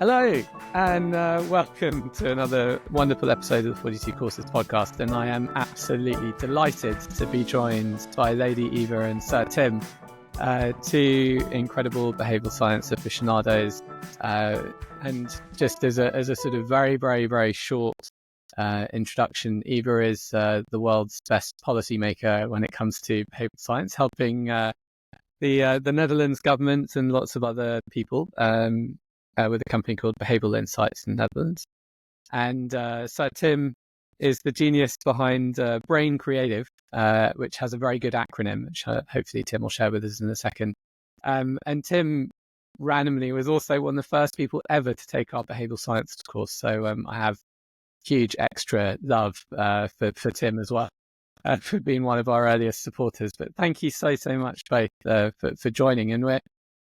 Hello, and welcome to another wonderful episode of the 42 Courses podcast. And I am absolutely delighted to be joined by Lady Eva and Sir Tim, two incredible behavioural science aficionados. And just as a sort of very, very, very short introduction, Eva is the world's best policymaker when it comes to behavioural science, helping the Netherlands government and lots of other people with a company called Behavioural Insights Nederland. And Sir Tim is the genius behind B.R.A.I.N Creatives, which has a very good acronym, which hopefully Tim will share with us in a second. And Tim randomly was also one of the first people ever to take our behavioural science course. So I have huge extra love for Tim as well, for being one of our earliest supporters. But thank you so much both for joining. And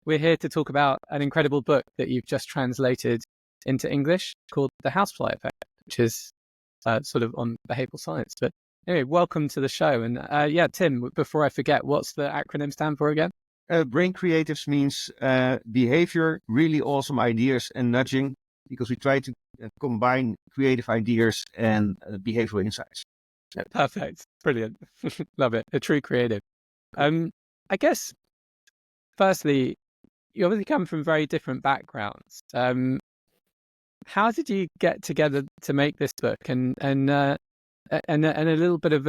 we're here to talk about an incredible book that you've just translated into English called The Housefly Effect, which is sort of on behavioural science. But anyway, welcome to the show. And Tim, before I forget, what's the acronym stand for again? B.R.A.I.N Creatives means behavior, really awesome ideas and nudging, because we try to combine creative ideas and behavioural insights. Perfect. Brilliant. Love it. A true creative. I guess, firstly, you obviously come from very different backgrounds. How did you get together to make this book? And a little bit of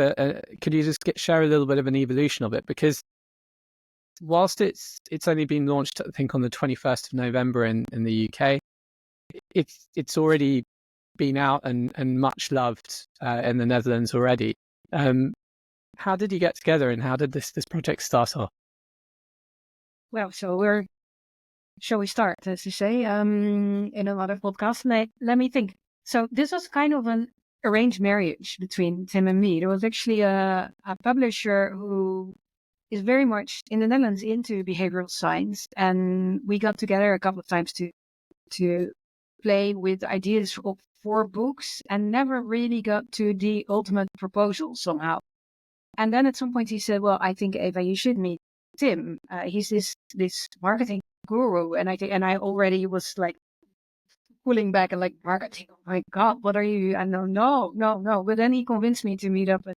could you just share a little bit of an evolution of it? Because whilst it's only been launched, I think, on the 21st of November in the UK, it's already been out and much loved in the Netherlands already. How did you get together, and how did this project start off? Well, so shall we start, as you say, in another podcast? Let me think. So this was kind of an arranged marriage between Tim and me. There was actually a publisher who is very much in the Netherlands into behavioral science, and we got together a couple of times to play with ideas for books, and never really got to the ultimate proposal somehow. And then at some point he said, "Well, I think, Eva, you should meet Tim. He's this marketing guru." And I already was like pulling back and like, marketing, oh my God, what are you? And no. But then he convinced me to meet up with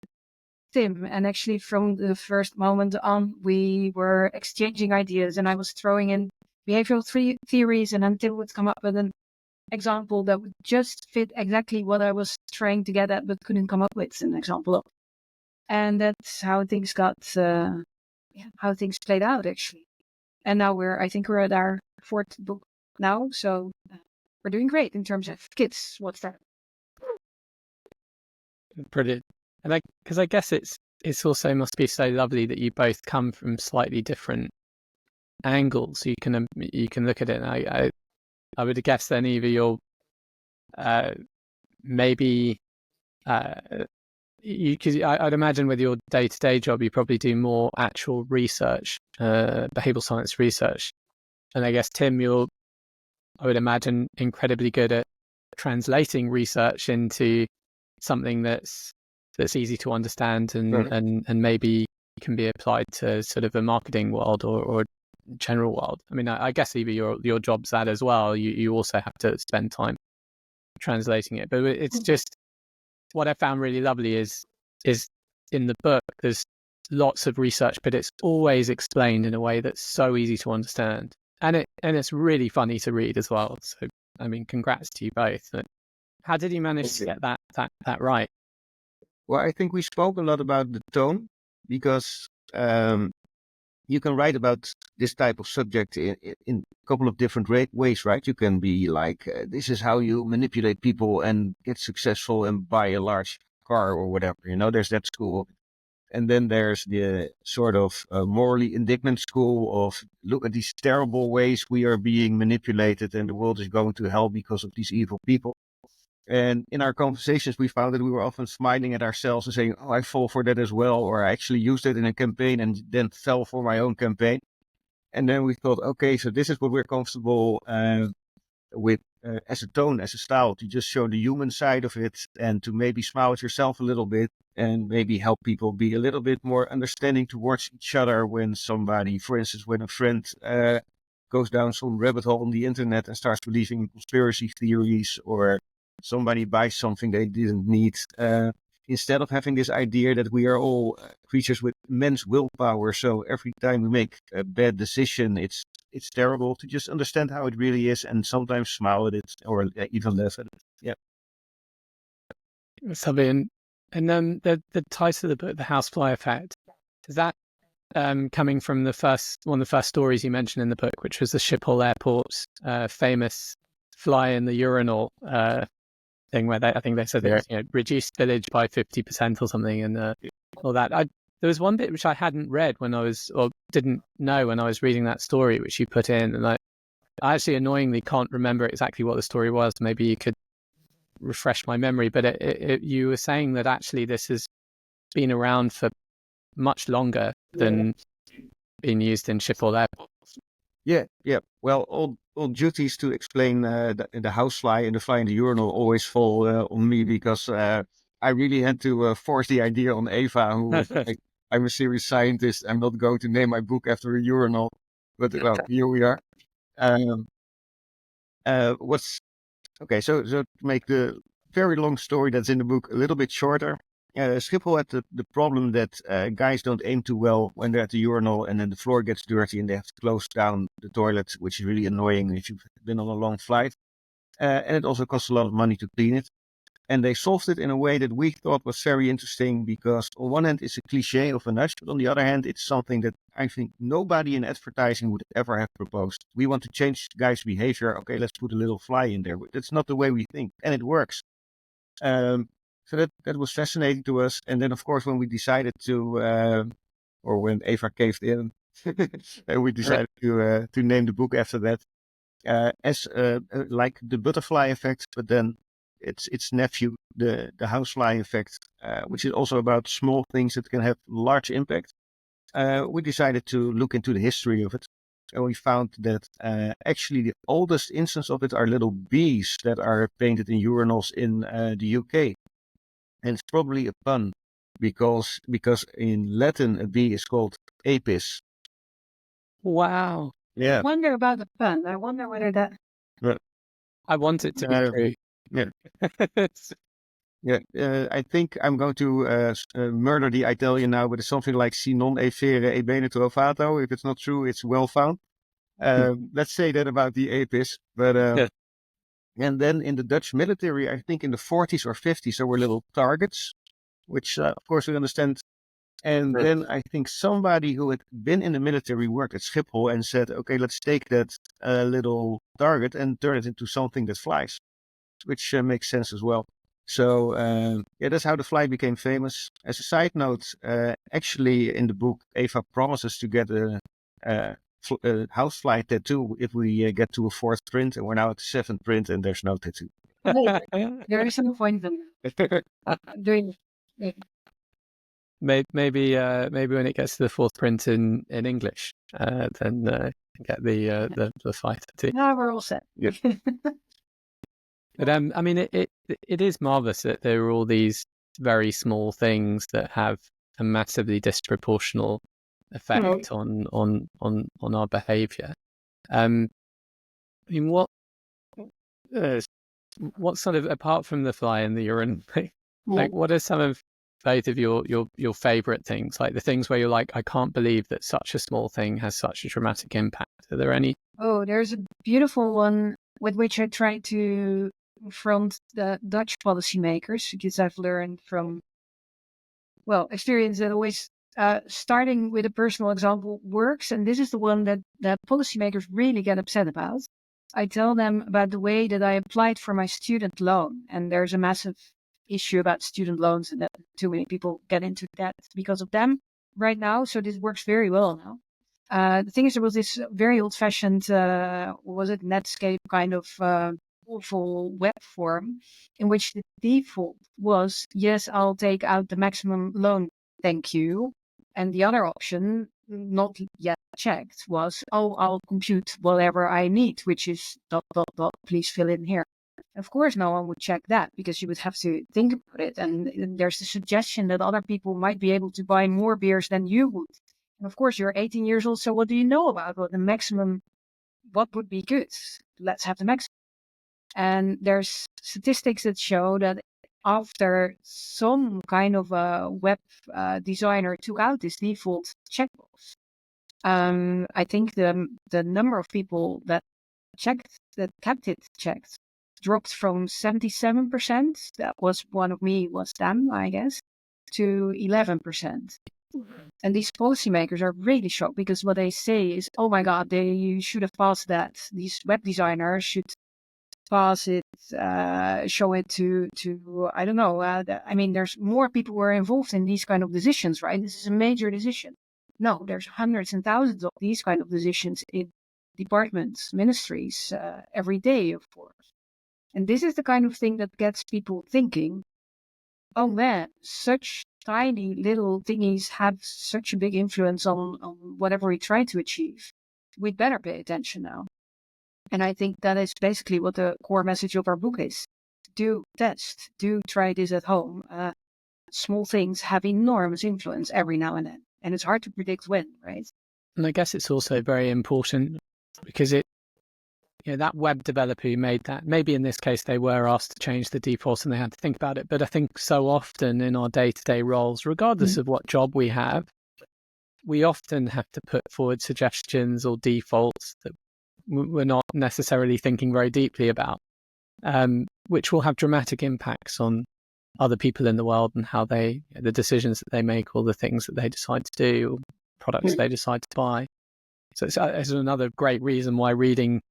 Tim. And actually from the first moment on, we were exchanging ideas, and I was throwing in behavioral theories, and then Tim would come up with an example that would just fit exactly what I was trying to get at, but couldn't come up with an example of. And that's how things how things played out, actually. And now I think we're at our fourth book now, so we're doing great in terms of kids. What's that? Brilliant. And because I guess it's also must be so lovely that you both come from slightly different angles. You can look at it. And I would guess then either you're maybe. Because I'd imagine with your day-to-day job, you probably do more actual research, behavioural science research. And I guess, Tim, I would imagine, incredibly good at translating research into something that's easy to understand and maybe can be applied to sort of a marketing world or general world. I mean, I guess either your job's that as well. You also have to spend time translating it. But it's just, what I found really lovely is in the book, there's lots of research, but it's always explained in a way that's so easy to understand. And it's really funny to read as well. So, I mean, congrats to you both. But how did you manage to get that right? Well, I think we spoke a lot about the tone, because you can write about this type of subject in a couple of different ways, right? You can be like, this is how you manipulate people and get successful and buy a large car or whatever, there's that school. And then there's the sort of morally indignant school of, look at these terrible ways we are being manipulated and the world is going to hell because of these evil people. And in our conversations, we found that we were often smiling at ourselves and saying, oh, I fall for that as well. Or I actually used it in a campaign and then fell for my own campaign. And then we thought, okay, so this is what we're comfortable with as a tone, as a style, to just show the human side of it and to maybe smile at yourself a little bit and maybe help people be a little bit more understanding towards each other when somebody, for instance, when a friend goes down some rabbit hole on the internet and starts believing in conspiracy theories, or somebody buys something they didn't need. Instead of having this idea that we are all creatures with immense willpower, so every time we make a bad decision, it's terrible, to just understand how it really is and sometimes smile at it or even laugh at it. Yeah. Something, and then the title of the book, The Housefly Effect, is that coming from one of the first stories you mentioned in the book, which was the Schiphol Airport's famous fly in the urinal thing, where I think they said it reduced village by 50% or something, and all that. There was one bit which I hadn't read didn't know when I was reading that story, which you put in, and I actually annoyingly can't remember exactly what the story was. Maybe you could refresh my memory, but you were saying that actually this has been around for much longer than being used in Schiphol Airport. Yeah. Well, all duties to explain the housefly and the fly in the urinal always fall on me, because I really had to force the idea on Eva, who was like, I'm a serious scientist. I'm not going to name my book after a urinal. But well, here we are. Okay, so to make the very long story that's in the book a little bit shorter, Schiphol had the problem that guys don't aim too well when they're at the urinal, and then the floor gets dirty and they have to close down the toilet, which is really annoying if you've been on a long flight. And it also costs a lot of money to clean it. And they solved it in a way that we thought was very interesting, because on one hand it's a cliche of a nudge, but on the other hand it's something that I think nobody in advertising would ever have proposed. We want to change guys' behavior. Okay, let's put a little fly in there. That's not the way we think, and it works. So that was fascinating to us. And then, of course, when we decided to, or when Eva caved in, and we decided to name the book after that, as like the butterfly effect, but then its nephew, the housefly effect, which is also about small things that can have large impact. We decided to look into the history of it. And we found that actually the oldest instance of it are little bees that are painted in urinals in the UK. And it's probably a pun, because in Latin a bee is called apis. Wow. Yeah. I wonder about the pun. I wonder whether that... I want it to be true. Yeah. I think I'm going to murder the Italian now, but it's something like si non e vere e bene trovato. If it's not true, it's well found. Let's say that about the apis. But and then in the Dutch military, I think in the 40s or 50s, there were little targets, which of course we understand. And then I think somebody who had been in the military worked at Schiphol and said, okay, let's take that little target and turn it into something that flies, which makes sense as well. So that's how the fly became famous. As a side note, actually in the book, Eva promises to get a housefly tattoo if we get to a 4th print, and we're now at the 7th print and there's no tattoo. There is some point in doing it. Maybe when it gets to the 4th print in English, then get the fly tattoo. Now we're all set. Yeah. But I mean, it is marvelous that there are all these very small things that have a massively disproportional effect on our behavior. I mean, what sort of, apart from the fly in the urine thing, like what are some of both of your favorite things, like the things where you're like, I can't believe that such a small thing has such a dramatic impact? Are there any? Oh, there's a beautiful one with which I try to confront the Dutch policymakers, because I've learned from experience that always starting with a personal example works, and this is the one that policymakers really get upset about. I tell them about the way that I applied for my student loan, and there's a massive issue about student loans, and that too many people get into debt because of them right now. So this works very well now. The thing is, there was this very old-fashioned, Netscape kind of awful web form, in which the default was, yes, I'll take out the maximum loan, thank you. And the other option, not yet checked, was, I'll compute whatever I need, which is ... please fill in here. Of course, no one would check that, because you would have to think about it. And there's the suggestion that other people might be able to buy more beers than you would. And of course, you're 18 years old, so what do you know about what the maximum what would be good? Let's have the maximum. And there's statistics that show that after some kind of a web designer took out this default checkbox, I think the number of people that kept it checked dropped from 77%, that was them, I guess, to 11%. And these policymakers are really shocked because what they say is, oh my God, you should have passed that. These web designers should pass it, show it to I don't know. I mean, there's more people who are involved in these kind of decisions, right? This is a major decision. No, there's hundreds and thousands of these kind of decisions in departments, ministries, every day, of course. And this is the kind of thing that gets people thinking, oh man, such tiny little thingies have such a big influence on whatever we try to achieve. We'd better pay attention now. And I think that is basically what the core message of our book is. Do test, do try this at home. Small things have enormous influence every now and then. And it's hard to predict when, right? And I guess it's also very important because that web developer who made that, maybe in this case they were asked to change the default and they had to think about it. But I think so often in our day-to-day roles, regardless of what job we have, we often have to put forward suggestions or defaults that we're not necessarily thinking very deeply about, which will have dramatic impacts on other people in the world and how the decisions that they make, or the things that they decide to do, or products they decide to buy. So it's another great reason why reading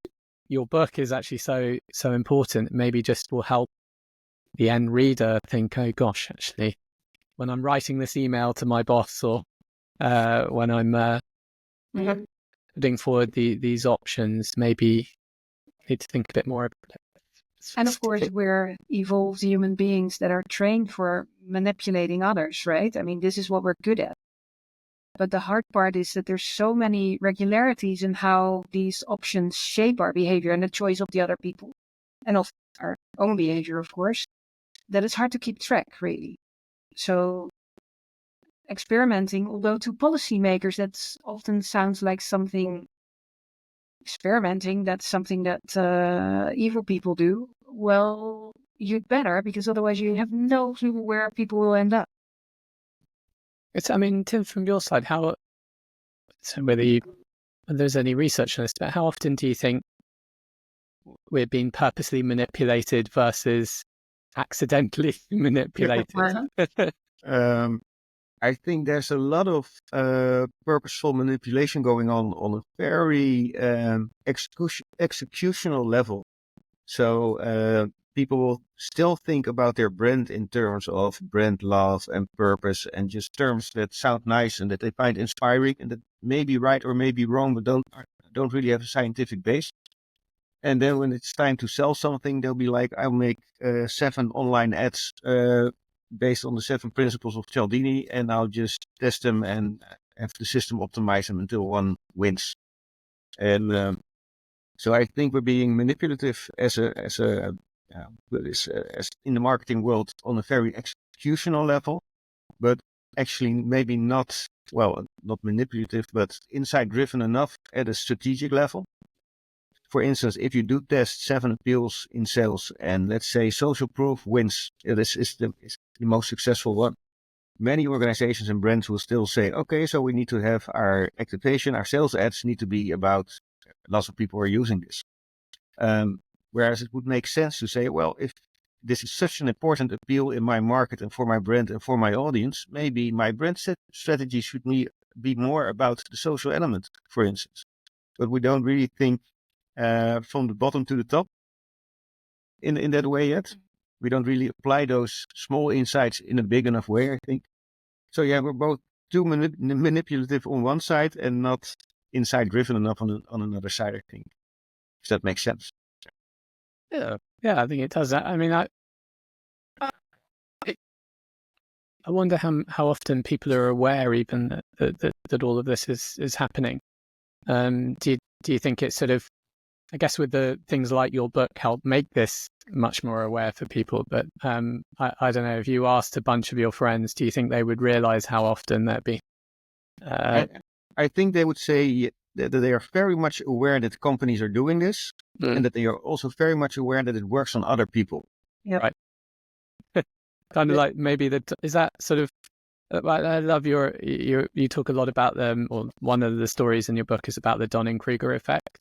your book is actually so important. It maybe just will help the end reader think, oh gosh, actually, when I'm writing this email to my boss, or when I'm putting forward these options, maybe need to think a bit more about it. And of course, we're evolved human beings that are trained for manipulating others, right? I mean, this is what we're good at. But the hard part is that there's so many regularities in how these options shape our behavior and the choice of the other people, and of our own behavior, of course, that it's hard to keep track, really. So experimenting, although to policymakers that often sounds like something experimenting, that's something that evil people do. Well, you'd better, because otherwise you have no clue where people will end up. Tim, from your side, whether there's any research on this, but how often do you think we're being purposely manipulated versus accidentally manipulated? I think there's a lot of purposeful manipulation going on a very executional level. So people will still think about their brand in terms of brand love and purpose, and just terms that sound nice and that they find inspiring and that may be right or may be wrong, but don't really have a scientific base. And then when it's time to sell something, they'll be like, I'll make 7 online ads based on the 7 principles of Cialdini, and I'll just test them and have the system optimize them until one wins. And so I think we're being manipulative as in the marketing world on a very executional level, but actually maybe not manipulative, but insight driven enough at a strategic level. For instance, if you do test 7 appeals in sales, and let's say social proof wins, this is the most successful one, many organizations and brands will still say, okay, so we need to have our activation, our sales ads need to be about lots of people are using this. Whereas it would make sense to say, well, if this is such an important appeal in my market and for my brand and for my audience, maybe my brand strategy should be more about the social element, for instance. But we don't really think from the bottom to the top in that way yet. We don't really apply those small insights in a big enough way, I think. So yeah, we're both too manipulative on one side and not insight driven enough on another side, I think. If that makes sense. Yeah, I think it does. I mean, I wonder how often people are aware even that all of this is happening. Do you think it's sort of, I guess with the things like your book help make this much more aware for people, but I don't know, if you asked a bunch of your friends, do you think they would realize how often that'd be? I think they would say that they are very much aware that companies are doing this, and that they are also very much aware that it works on other people. Yeah. Right. Kind of like maybe is that sort of. I love you talk a lot about them, or one of the stories in your book is about the Dunning-Kruger effect.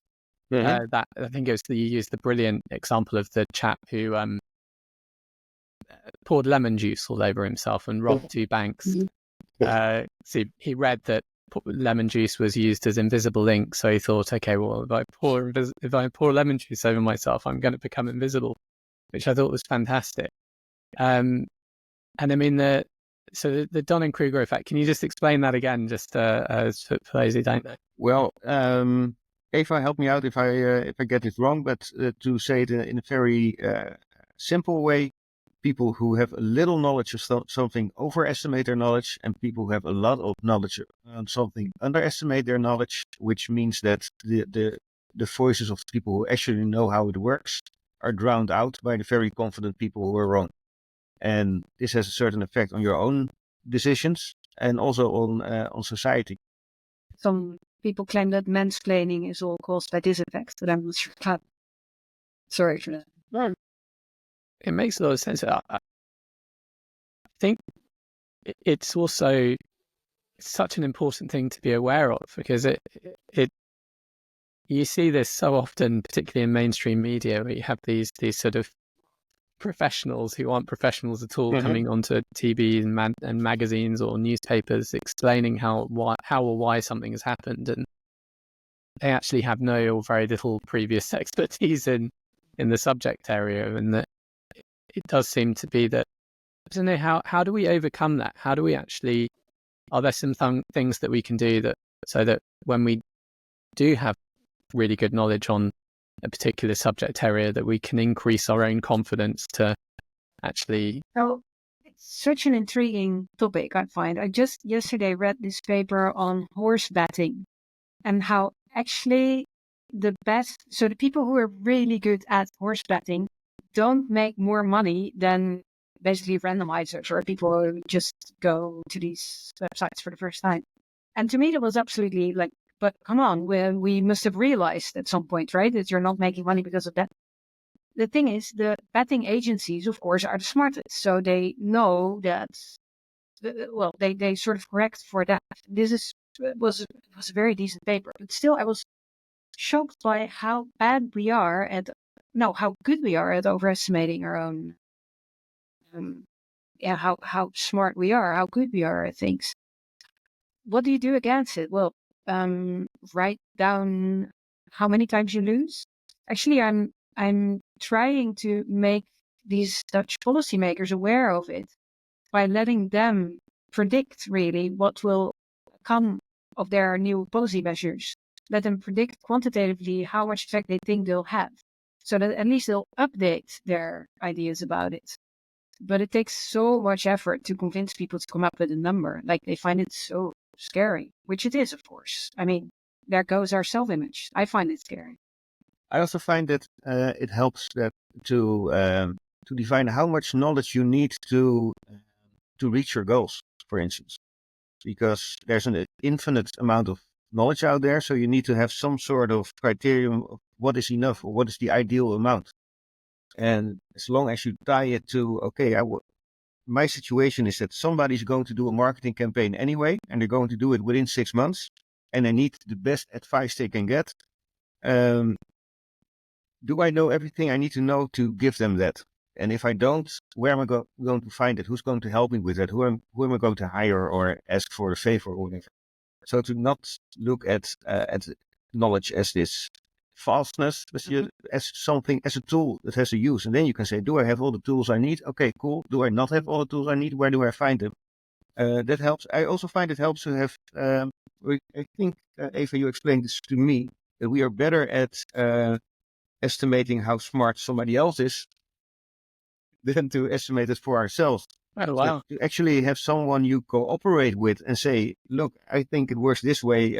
That I think you used the brilliant example of the chap who poured lemon juice all over himself and robbed two banks. So he read that lemon juice was used as invisible ink, so he thought, okay, well, if I pour lemon juice over myself, I'm going to become invisible, which I thought was fantastic. And I mean so the Dunning-Kruger effect. Can you just explain that again, just for those who don't know? Well, Eva, help me out if I get it wrong, but to say it in a very simple way, people who have a little knowledge of something overestimate their knowledge, and people who have a lot of knowledge on something underestimate their knowledge, which means that the voices of people who actually know how it works are drowned out by the very confident people who are wrong. And this has a certain effect on your own decisions and also on society. Some people claim that mansplaining is all caused by this effect, but I'm not sure. Sorry for that. It makes a lot of sense. I think it's also such an important thing to be aware of, because you see this so often, particularly in mainstream media, where you have these sort of professionals who aren't professionals at all coming onto TV and magazines or newspapers explaining how or why something has happened, and they actually have no or very little previous expertise in the subject area. And that it does seem to be that, I don't know, how do we overcome that? How do we actually, are there some things that we can do so that when we do have really good knowledge on a particular subject area, that we can increase our own confidence to actually... So it's such an intriguing topic, I find. I just yesterday read this paper on horse betting and how actually the people who are really good at horse betting don't make more money than basically randomizers or people who just go to these websites for the first time. And to me, that was absolutely like, but come on, we must have realized at some point, right, that you're not making money because of that. The thing is, the betting agencies, of course, are the smartest. So they know that, they sort of correct for that. This was a very decent paper. But still, I was shocked by how good we are at overestimating our own, how smart we are, how good we are at things. What do you do against it? Well, write down how many times you lose. Actually, I'm trying to make these Dutch policymakers aware of it by letting them predict really what will come of their new policy measures. Let them predict quantitatively how much effect they think they'll have, so that at least they'll update their ideas about it. But it takes so much effort to convince people to come up with a number. Like, they find it so scary, which it is, of course. I mean, there goes our self-image. I find it scary. I also find that it helps to define how much knowledge you need to reach your goals, for instance, because there's an infinite amount of knowledge out there. So you need to have some sort of criterion of what is enough or what is the ideal amount. And as long as you tie it to, okay, my situation is that somebody's going to do a marketing campaign anyway, and they're going to do it within 6 months, and they need the best advice they can get. Do I know everything I need to know to give them that? And if I don't, where am I going to find it? Who's going to help me with that? Who am I going to hire or ask for a favor or whatever? So to not look at knowledge as this fastness, but as something, as a tool that has a use. And then you can say, do I have all the tools I need? Okay, cool. Do I not have all the tools I need? Where do I find them? That helps. I also find it helps to have, I think, Eva, you explained this to me, that we are better at estimating how smart somebody else is than to estimate it for ourselves. Oh, wow. So to actually have someone you cooperate with and say, look, I think it works this way,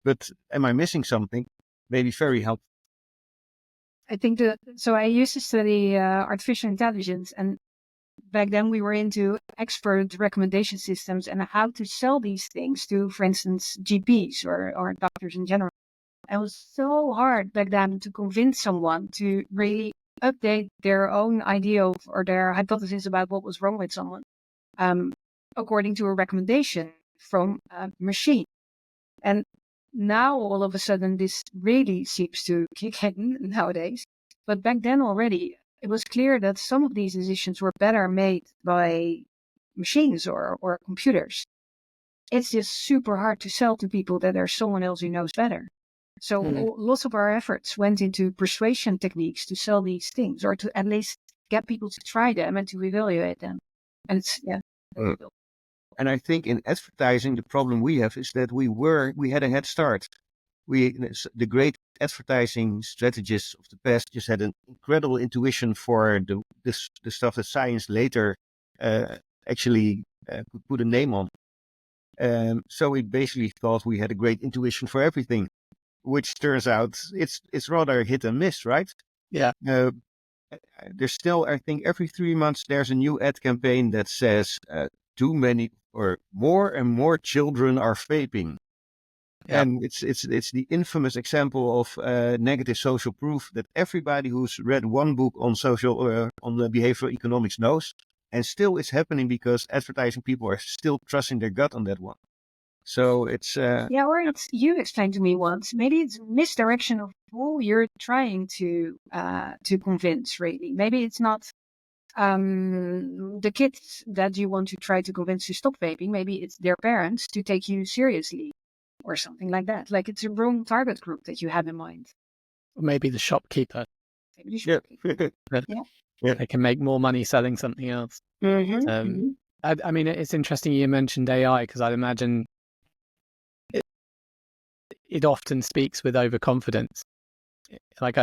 but am I missing something? Maybe very helpful. I think so I used to study artificial intelligence, and back then we were into expert recommendation systems and how to sell these things to, for instance, GPs or doctors in general. It was so hard back then to convince someone to really update their own idea of, or their hypothesis about what was wrong with someone, according to a recommendation from a machine. And now all of a sudden this really seems to kick in nowadays. But back then already, it was clear that some of these decisions were better made by machines or computers. It's just super hard to sell to people that there's someone else who knows better. So lots of our efforts went into persuasion techniques to sell these things, or to at least get people to try them and to evaluate them. And it's, And I think in advertising, the problem we have is that we had a head start. The great advertising strategists of the past just had an incredible intuition for the stuff that science later actually could put a name on. So we basically thought we had a great intuition for everything, which turns out it's rather hit and miss, right? Yeah. There's still, I think, every 3 months there's a new ad campaign that says too many or more and more children are vaping. Yeah. And it's the infamous example of negative social proof that everybody who's read one book on on the behavioral economics knows, and still it's happening because advertising people are still trusting their gut on that one. So it's or it's, you explained to me once, maybe it's misdirection of who you're trying to convince. Really, maybe it's not the kids that you want to try to convince to stop vaping. Maybe it's their parents to take you seriously, or something like that. Like it's a wrong target group that you have in mind. Or maybe the shopkeeper. Maybe the shopkeeper. Yeah. They can make more money selling something else. I mean, it's interesting you mentioned AI, because I'd imagine it often speaks with overconfidence. Like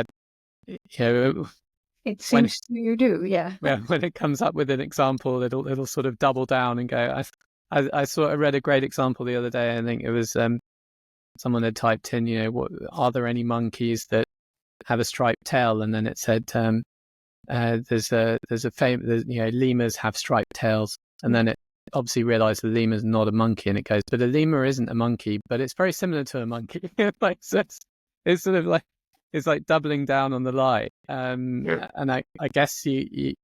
it seems you do, yeah. When it comes up with an example, it'll sort of double down and go. I sort of read a great example the other day. I think it was someone had typed in, are there any monkeys that have a striped tail? And then it said there's a lemurs have striped tails, and then it obviously realized the lemur's not a monkey, and it goes, but a lemur isn't a monkey, but it's very similar to a monkey. Like, so it's sort of like, it's like doubling down on the lie. And I guess I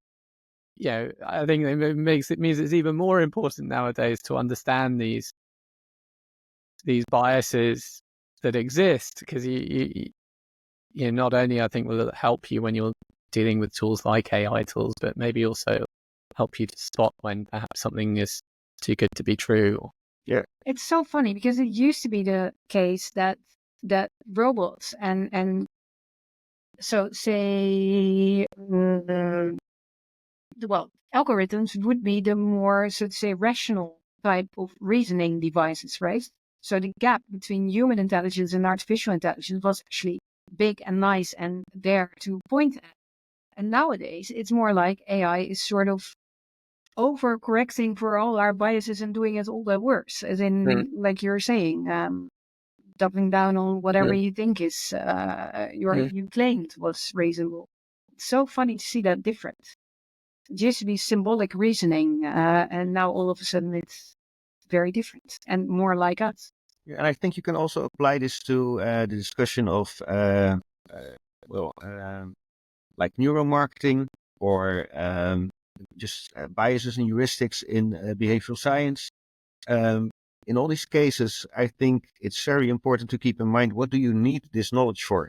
think it means it's even more important nowadays to understand these biases that exist, because you not only, I think, will it help you when you're dealing with tools like AI tools, but maybe also help you to spot when perhaps something is too good to be true. Yeah, it's so funny because it used to be the case that robots and so say algorithms would be the more, so to say, rational type of reasoning devices, right? So the gap between human intelligence and artificial intelligence was actually big and nice and there to point at. And nowadays, it's more like AI is sort of overcorrecting for all our biases and doing it all the worse. As in, like you're saying, doubling down on whatever you think is you claimed was reasonable. It's so funny to see that difference. It used to be symbolic reasoning, and now all of a sudden it's very different and more like us. Yeah, and I think you can also apply this to the discussion of like neuromarketing or just biases and heuristics in behavioral science. In all these cases, I think it's very important to keep in mind, what do you need this knowledge for?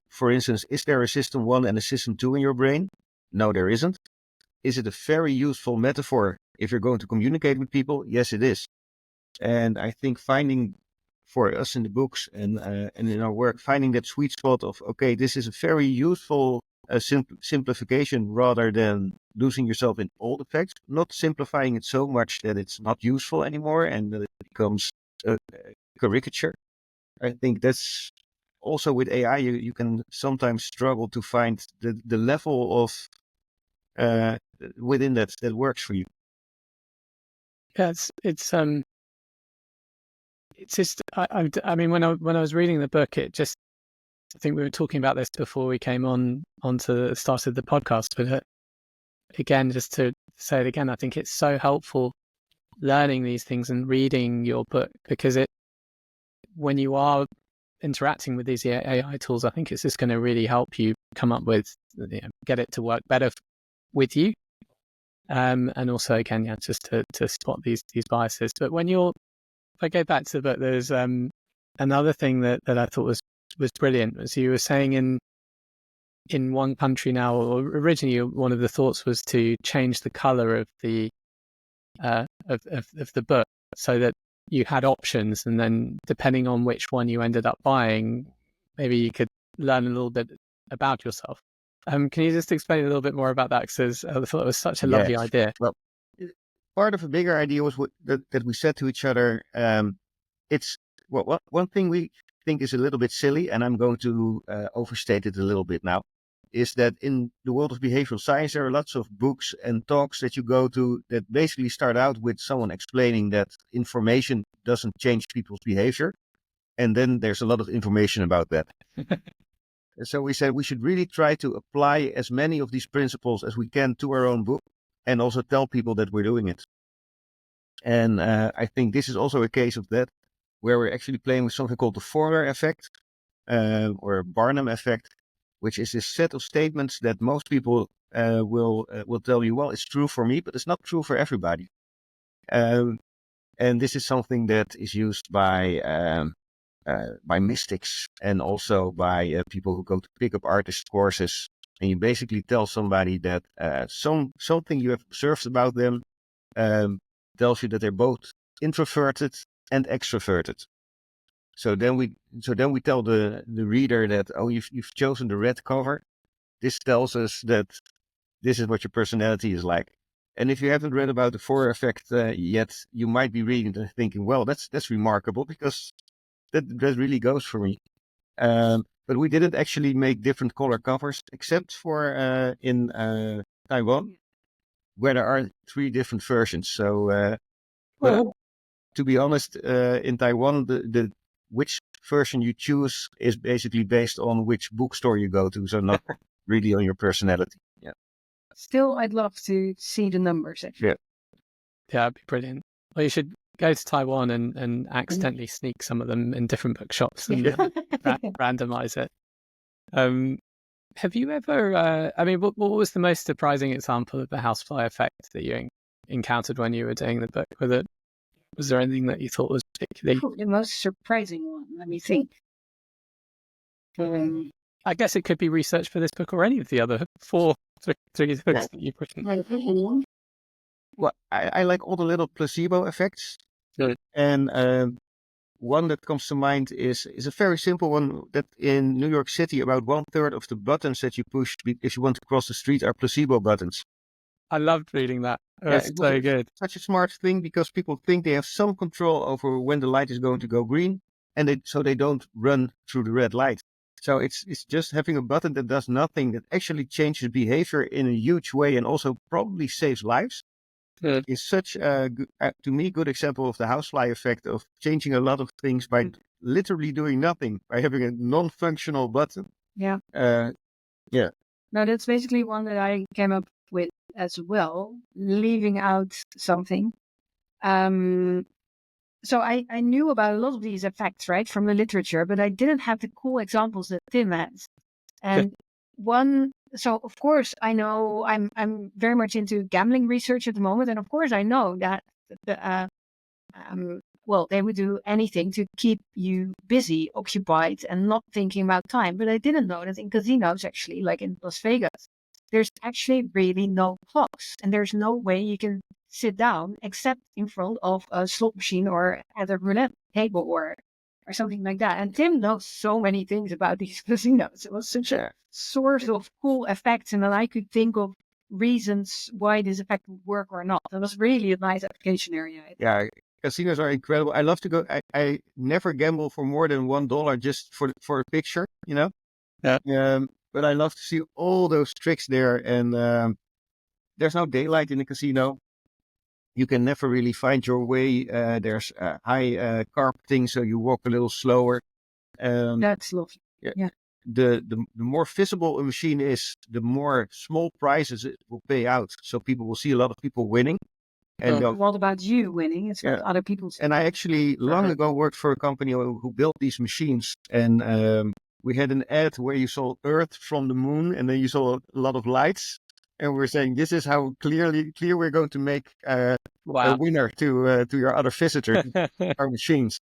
For instance, is there a system 1 and a system 2 in your brain? No, there isn't. Is it a very useful metaphor if you're going to communicate with people? Yes, it is. And I think finding, for us in the books and in our work, finding that sweet spot of, okay, this is a very useful simplification rather than losing yourself in all the facts, not simplifying it so much that it's not useful anymore and that it becomes a caricature. I think that's also with AI, you can sometimes struggle to find the level of within that works for you. Yeah, it's just, I mean, when I was reading the book, it just, I think we were talking about this before we came onto the start of the podcast, but again, just to say it again, I think it's so helpful learning these things and reading your book, because when you are interacting with these AI tools, I think it's just going to really help you come up with, get it to work better with you. And also, again, just to spot these biases. But if I go back to the book, there's another thing that I thought was brilliant. Was you were saying in one country now, or originally one of the thoughts was to change the color of the book so that you had options, and then depending on which one you ended up buying, maybe you could learn a little bit about yourself. Can you just explain a little bit more about that? Because I thought it was such a lovely idea. Well, part of a bigger idea was that we said to each other, it's one thing we think is a little bit silly, and I'm going to overstate it a little bit now, is that in the world of behavioral science, there are lots of books and talks that you go to that basically start out with someone explaining that information doesn't change people's behavior. And then there's a lot of information about that. So we said we should really try to apply as many of these principles as we can to our own book, and also tell people that we're doing it. And I think this is also a case of that, where we're actually playing with something called the Forer effect, or Barnum effect, which is this set of statements that most people will tell you, well, it's true for me, but it's not true for everybody. And this is something that is used by mystics, and also by people who go to pickup artist courses. And you basically tell somebody that something you have observed about them tells you that they're both introverted and extroverted. So then we tell the reader that, oh, you've chosen the red cover. This tells us that this is what your personality is like. And if you haven't read about the Forer effect yet, you might be reading and thinking, well, that's remarkable, because that really goes for me. But we didn't actually make different color covers, except for in Taiwan, where there are 3 different versions. So, but to be honest, in Taiwan, the which version you choose is basically based on which bookstore you go to, so not really on your personality. Yeah. Still, I'd love to see the numbers. Actually. Yeah. Yeah, it'd be brilliant. Well, you should go to Taiwan and accidentally sneak some of them in different bookshops and randomize it. Have you ever, what was the most surprising example of the Housefly Effect that you encountered when you were doing the book? Was there anything that you thought was particularly... The most surprising one, let me think. I guess it could be research for this book or any of the other three books that you've written. Well, I like all the little placebo effects. Good. And one that comes to mind is a very simple one, that in New York City, about 1/3 of the buttons that you push if you want to cross the street are placebo buttons. I loved reading that. It was so good. Such a smart thing, because people think they have some control over when the light is going to go green, and so they don't run through the red light. So it's just having a button that does nothing, that actually changes behavior in a huge way, and also probably saves lives. Is such a to me good example of the Housefly effect, of changing a lot of things by literally doing nothing, by having a non-functional button. Yeah. Yeah. No, that's basically one that I came up with as well, leaving out something. So I knew about a lot of these effects, right, from the literature, but I didn't have the cool examples that Tim has. And so of course I know I'm very much into gambling research at the moment, and of course I know that they would do anything to keep you busy, occupied, and not thinking about time. But I didn't know that in casinos, actually, like in Las Vegas, there's actually really no clocks, and there's no way you can sit down except in front of a slot machine or at a roulette table or something like that. And Tim knows so many things about these casinos. It was such a source of cool effects, and then I could think of reasons why this effect would work or not. It was really a nice application area. Yeah, casinos are incredible. I love to go. I never gamble for more than $1 just for a picture, you know. Yeah. But I love to see all those tricks there, and there's no daylight in the casino. You can never really find your way. There's high carpeting, so you walk a little slower. That's lovely. Yeah. The more visible a machine is, the more small prizes it will pay out. So people will see a lot of people winning. And Oh. What about you winning? It's not other people's. And I actually long ago worked for a company who built these machines, and we had an ad where you saw Earth from the moon, and then you saw a lot of lights, and we're saying this is how clear we're going to make a winner to your other visitors, our machines.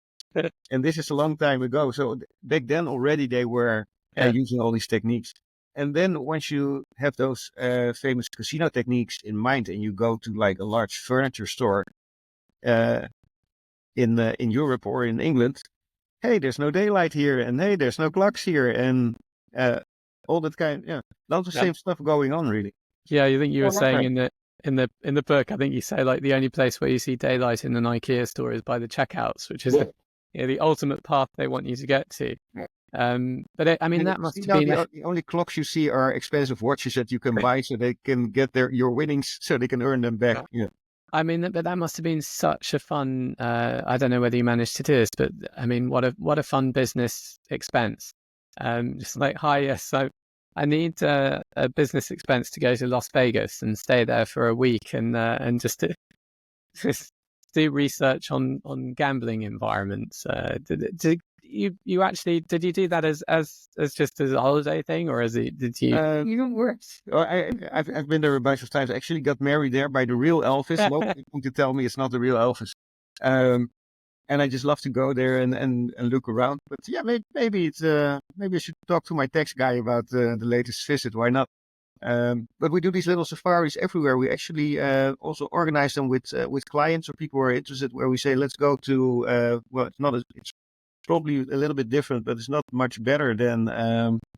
And this is a long time ago, so back then already they were using all these techniques. And then once you have those famous casino techniques in mind, and you go to like a large furniture store in Europe or in England, hey, there's no daylight here, and hey, there's no clocks here, and all that lots of same stuff going on, really. Yeah, you think you were saying in the book, I think you say like the only place where you see daylight in an IKEA store is by the checkouts, which is the ultimate path they want you to get to. But that must have been the only clocks you see are expensive watches that you can buy so they can get your winnings so they can earn them back. Yeah. But that must have been such a fun. I don't know whether you managed to do this, but what a fun business expense. Just like, hi, yes, so I need a business expense to go to Las Vegas and stay there for a week and just do research on gambling environments. Did you do that as just as a holiday thing, or did you? Even worse. I've been there a bunch of times. I actually got married there by the real Elvis. Nobody to tell me it's not the real Elvis. And I just love to go there and look around. But yeah, maybe I should talk to my tax guy about the latest visit. Why not? But we do these little safaris everywhere. We actually also organize them with clients or people who are interested, where we say, let's go to it's probably a little bit different, but it's not much better than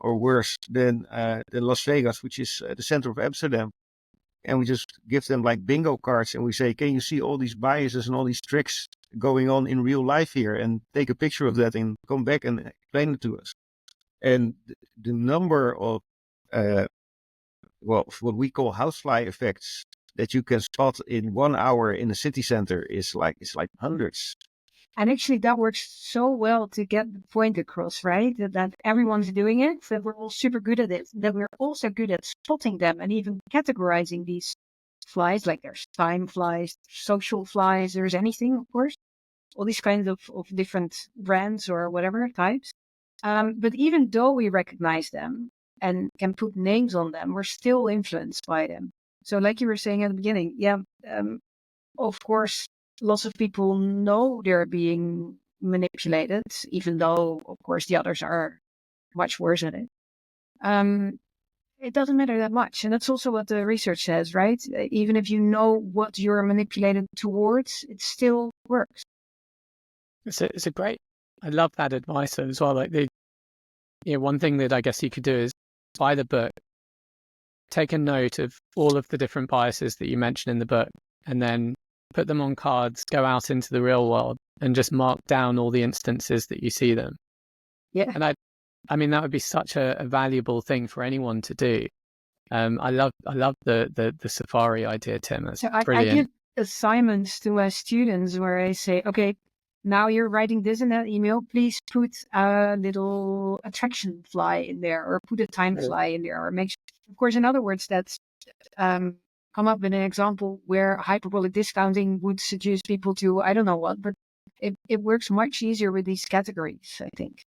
or worse than Las Vegas, which is the center of Amsterdam. And we just give them like bingo cards, and we say, can you see all these biases and all these tricks going on in real life here, and take a picture of that and come back and explain it to us. And the number of what we call housefly effects that you can spot in 1 hour in a city center is like hundreds. And actually that works so well to get the point across, right? That everyone's doing it, that we're all super good at it, that we're also good at spotting them and even categorizing these flies, like there's time flies, social flies, there's anything, of course, all these kinds of different brands or whatever types. But even though we recognize them and can put names on them, we're still influenced by them. So like you were saying at the beginning, of course, lots of people know they're being manipulated, even though, of course, the others are much worse at it. It doesn't matter that much. And that's also what the research says, right? Even if you know what you're manipulated towards, it still works. It's a great, I love that advice as well. Like one thing that I guess you could do is buy the book, take a note of all of the different biases that you mention in the book, and then put them on cards, go out into the real world, and just mark down all the instances that you see them. Yeah. And that would be such a valuable thing for anyone to do. I love the safari idea, Tim. That's brilliant. I give assignments to my students where I say, okay, now you're writing this in that email, please put a little attraction fly in there, or put a time fly in there, or make sure, of course, in other words, that's come up with an example where hyperbolic discounting would seduce people to I don't know what, but it works much easier with these categories, I think.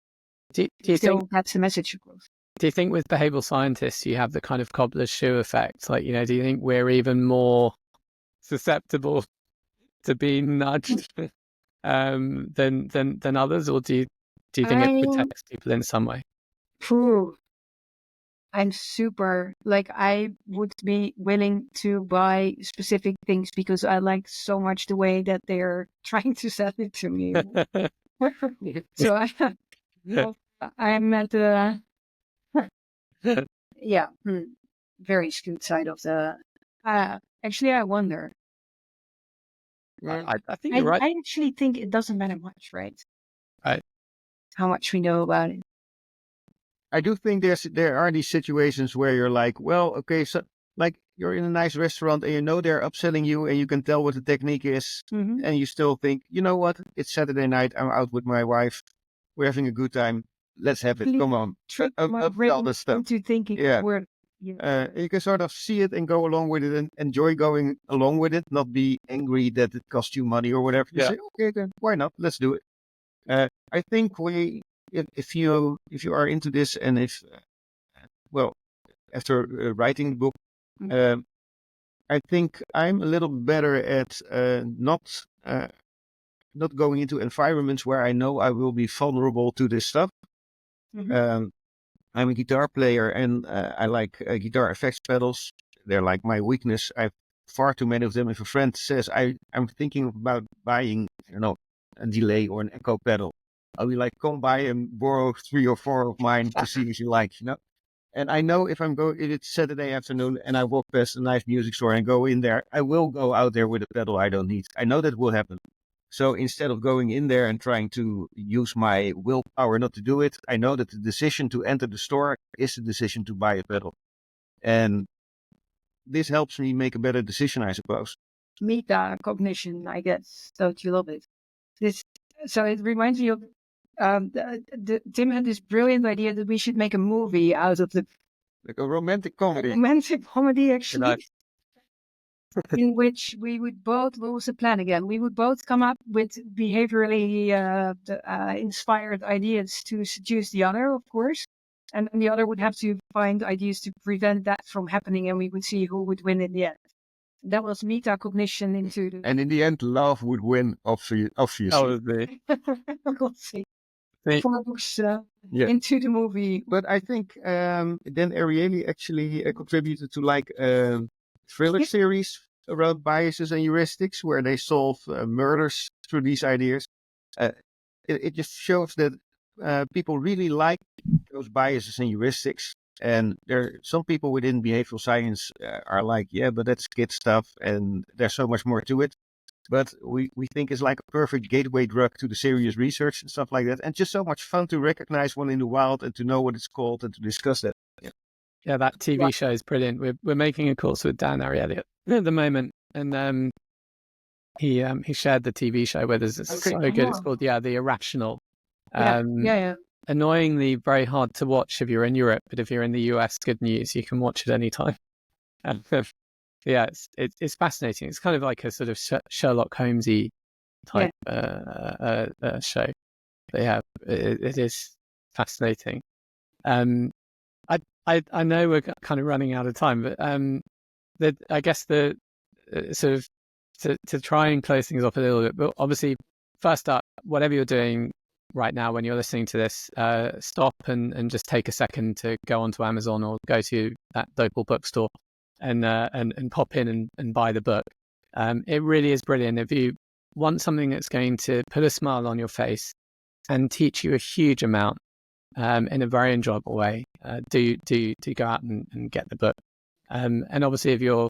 Do you think that's the message across? Do you think with behavioural scientists you have the kind of cobbler's shoe effect? Like, do you think we're even more susceptible to being nudged than others, or do you think it protects people in some way? I'm super, I would be willing to buy specific things because I like so much the way that they're trying to sell it to me. So I'm at the very skewed side of the. Actually, I wonder. I think you're right. I actually think it doesn't matter much, right? Right. How much we know about it. I do think there are these situations where you're like, well, okay, so like you're in a nice restaurant and you know they're upselling you and you can tell what the technique is, and you still think, you know what, it's Saturday night, I'm out with my wife, we're having a good time, let's have it, come on. Trick my brain into thinking it's worth. You can sort of see it and go along with it and enjoy going along with it, not be angry that it costs you money or whatever. You say, okay, then why not? Let's do it. I think if you are into this and after writing the book, I think I'm a little better at not going into environments where I know I will be vulnerable to this stuff. I'm a guitar player and I like guitar effects pedals. They're like my weakness. I have far too many of them. If a friend says I'm thinking about buying, a delay or an echo pedal, I'll be like, come by and borrow 3 or 4 of mine to see if you like. And I know if it's Saturday afternoon and I walk past a nice music store and go in there, I will go out there with a pedal I don't need. I know that will happen. So instead of going in there and trying to use my willpower not to do it, I know that the decision to enter the store is the decision to buy a pedal. And this helps me make a better decision, I suppose. Metacognition, I guess. Don't you love it? So it reminds me of Tim had this brilliant idea that we should make a movie out of like a romantic comedy. Actually. In which we would both, what was the plan again? We would both come up with behaviorally inspired ideas to seduce the other, of course. And then the other would have to find ideas to prevent that from happening, and we would see who would win in the end. That was metacognition into the... And in the end, love would win, obviously. We'll see. 4 books into the movie. But I think then Ariely actually contributed to like thriller series around biases and heuristics where they solve murders through these ideas. It just shows that people really like those biases and heuristics. And some people within behavioral science are like, yeah, but that's kid stuff and there's so much more to it. But we think it's like a perfect gateway drug to the serious research and stuff like that. And just so much fun to recognize one in the wild and to know what it's called and to discuss that. Yeah, that TV show is brilliant. We're making a course with Dan Ariely at the moment, and he shared the TV show with us. It's so good. It's called The Irrational. Annoyingly very hard to watch if you're in Europe, but if you're in the US, good news, you can watch it anytime. And it's fascinating. It's kind of like a sort of Sherlock Holmesy type show. But yeah, it is fascinating. I know we're kind of running out of time, but I guess the sort of to try and close things off a little bit. But obviously, first up, whatever you're doing right now when you're listening to this, stop and just take a second to go onto Amazon or go to that local bookstore and pop in and buy the book. It really is brilliant. If you want something that's going to put a smile on your face and teach you a huge amount in a very enjoyable way, do go out and get the book. And obviously, if you're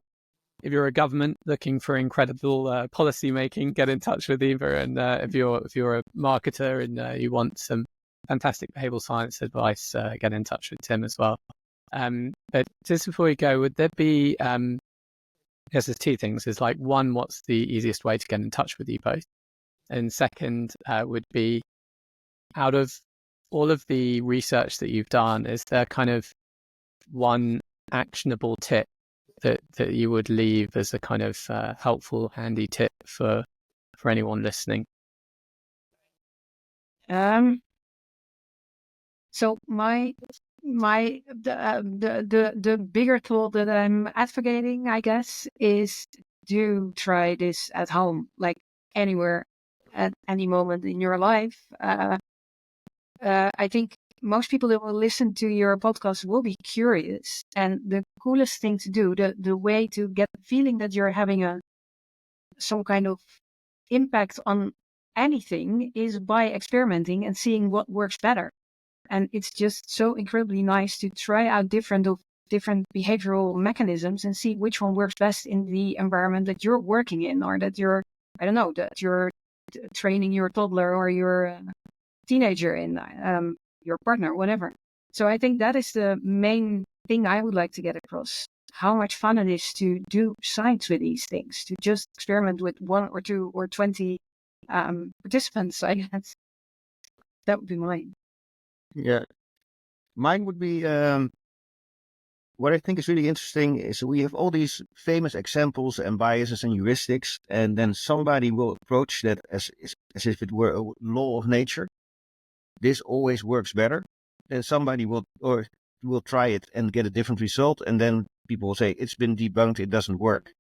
a government looking for incredible policy making, get in touch with Eva. And if you're a marketer and you want some fantastic behavioural science advice, get in touch with Tim as well. But just before we go, would there be there's 2 things. Is like, one, what's the easiest way to get in touch with you both? And second would be, out of all of the research that you've done, is there kind of one actionable tip that you would leave as a kind of helpful, handy tip for anyone listening? So the bigger tool that I'm advocating, I guess, is do try this at home, like anywhere, at any moment in your life. I think most people that will listen to your podcast will be curious, and the coolest thing to do, the way to get the feeling that you're having some kind of impact on anything, is by experimenting and seeing what works better. And it's just so incredibly nice to try out different behavioral mechanisms and see which one works best in the environment that you're working in, or that you're training your toddler or your teenager in, your partner, whatever. So I think that is the main thing I would like to get across. How much fun it is to do science with these things, to just experiment with 1 or 2 or 20 participants, I guess. That would be mine. Yeah. Mine would be what I think is really interesting is we have all these famous examples and biases and heuristics, and then somebody will approach that as if it were a law of nature. This always works better. Then somebody will try it and get a different result, and then people will say it's been debunked, it doesn't work.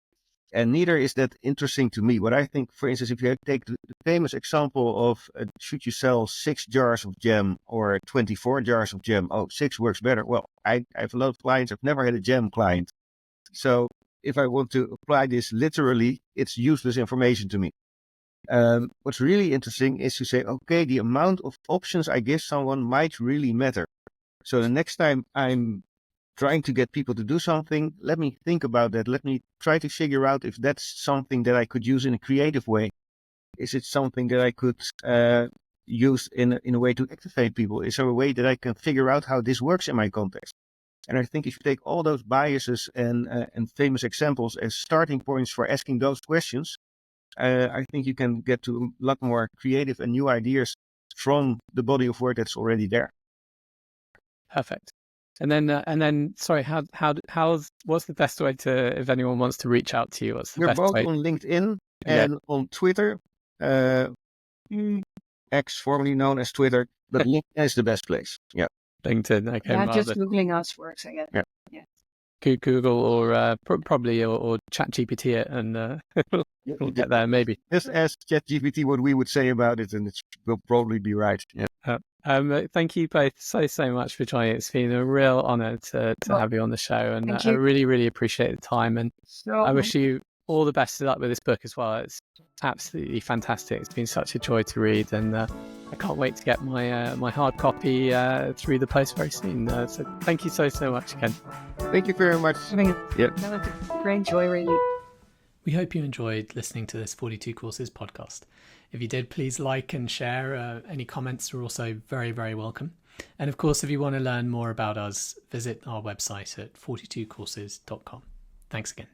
And neither is that interesting to me. What I think, for instance, if you take the famous example of should you sell 6 jars of jam or 24 jars of jam? Oh, 6 works better. Well, I have a lot of clients. I've never had a jam client. So if I want to apply this literally, it's useless information to me. What's really interesting is to say, okay, the amount of options I give someone might really matter. So the next time I'm trying to get people to do something, let me think about that. Let me try to figure out if that's something that I could use in a creative way. Is it something that I could use in a way to activate people? Is there a way that I can figure out how this works in my context? And I think if you take all those biases and famous examples as starting points for asking those questions, I think you can get to a lot more creative and new ideas from the body of work that's already there. Perfect. And then, sorry, what's the best way to, if anyone wants to reach out to you? What's the We're best both way? on LinkedIn and on Twitter, X, formerly known as Twitter, but LinkedIn is the best place. Yeah. LinkedIn. Okay. Yeah, just Googling us works, I guess. Yeah. Google or probably or ChatGPT it, and we'll get there maybe. Just ask ChatGPT what we would say about it, and it will probably be right. Yeah. Thank you both so much for joining. It's been a real honor to have you on the show, and I really appreciate the time. And I wish you all the best of luck with this book as well. It's absolutely fantastic. It's been such a joy to read, and I can't wait to get my hard copy through the post very soon. So thank you so much again. Thank you very much. Yeah, that was a great joy, really. We hope you enjoyed listening to this 42 Courses podcast. If you did, please like and share. Any comments are also very welcome. And of course, if you want to learn more about us, visit our website at 42courses.com. Thanks again.